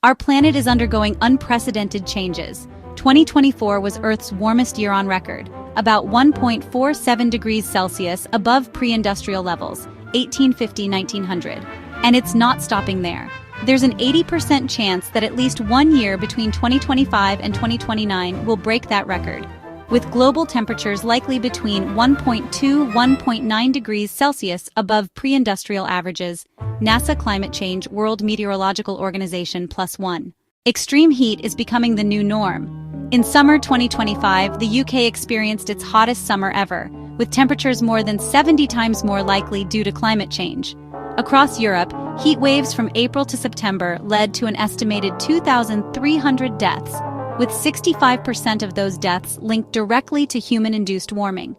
Our planet is undergoing unprecedented changes. 2024 was Earth's warmest year on record, about 1.47 degrees Celsius above pre-industrial levels, 1850-1900. And it's not stopping there. There's an 80% chance that at least 1 year between 2025 and 2029 will break that record, with global temperatures likely between 1.2–1.9 degrees Celsius above pre-industrial averages, NASA Climate Change World Meteorological Organization +1. Extreme heat is becoming the new norm. In summer 2025, the UK experienced its hottest summer ever, with temperatures more than 70 times more likely due to climate change. Across Europe, heat waves from April to September led to an estimated 2,300 deaths, with 65% of those deaths linked directly to human-induced warming.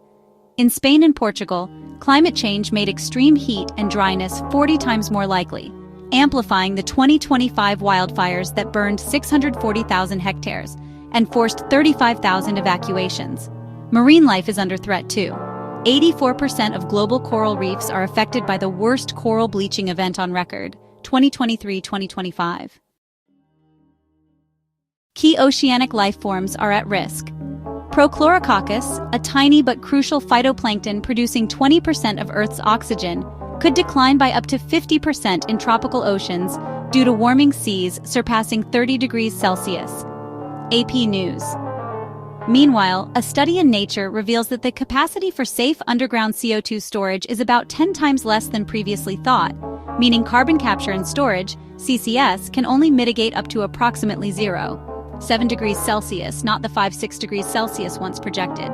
In Spain and Portugal, climate change made extreme heat and dryness 40 times more likely, amplifying the 2025 wildfires that burned 640,000 hectares and forced 35,000 evacuations. Marine life is under threat too. 84% of global coral reefs are affected by the worst coral bleaching event on record, 2023-2025. Key oceanic life forms are at risk. Prochlorococcus, a tiny but crucial phytoplankton producing 20% of Earth's oxygen, could decline by up to 50% in tropical oceans due to warming seas surpassing 30 degrees Celsius. AP News. Meanwhile, a study in Nature reveals that the capacity for safe underground CO2 storage is about 10 times less than previously thought, meaning carbon capture and storage, CCS, can only mitigate up to approximately 0.7 degrees Celsius, not the 5–6 degrees Celsius once projected.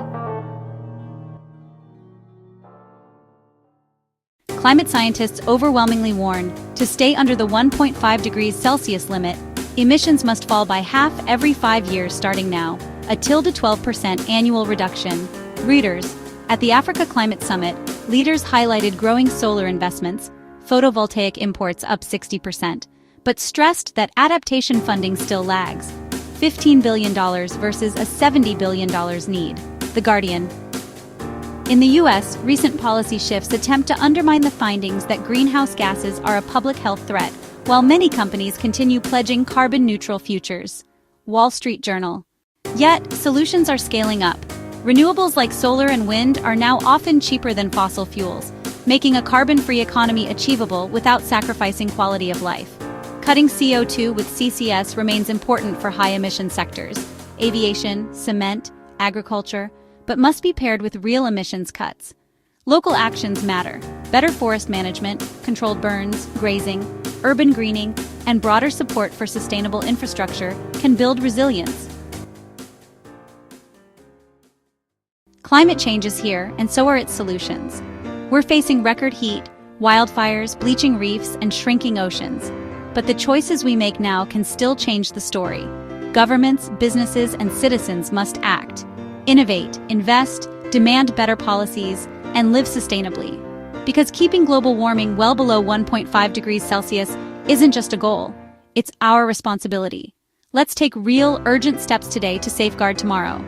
Climate scientists overwhelmingly warn, to stay under the 1.5 degrees Celsius limit, emissions must fall by half every 5 years starting now, a 10–12% annual reduction. Reuters. At the Africa Climate Summit, leaders highlighted growing solar investments, photovoltaic imports up 60%, but stressed that adaptation funding still lags, $15 billion versus a $70 billion need. The Guardian. In the U.S., recent policy shifts attempt to undermine the findings that greenhouse gases are a public health threat, while many companies continue pledging carbon-neutral futures. Wall Street Journal. Yet, solutions are scaling up. Renewables like solar and wind are now often cheaper than fossil fuels, making a carbon-free economy achievable without sacrificing quality of life. Cutting CO2 with CCS remains important for high-emission sectors, aviation, cement, agriculture, but must be paired with real emissions cuts. Local actions matter. Better forest management, controlled burns, grazing, urban greening, and broader support for sustainable infrastructure can build resilience. Climate change is here, and so are its solutions. We're facing record heat, wildfires, bleaching reefs, and shrinking oceans. But the choices we make now can still change the story. Governments, businesses, and citizens must act. Innovate, invest, demand better policies, and live sustainably. Because keeping global warming well below 1.5 degrees Celsius isn't just a goal, it's our responsibility. Let's take real, urgent steps today to safeguard tomorrow.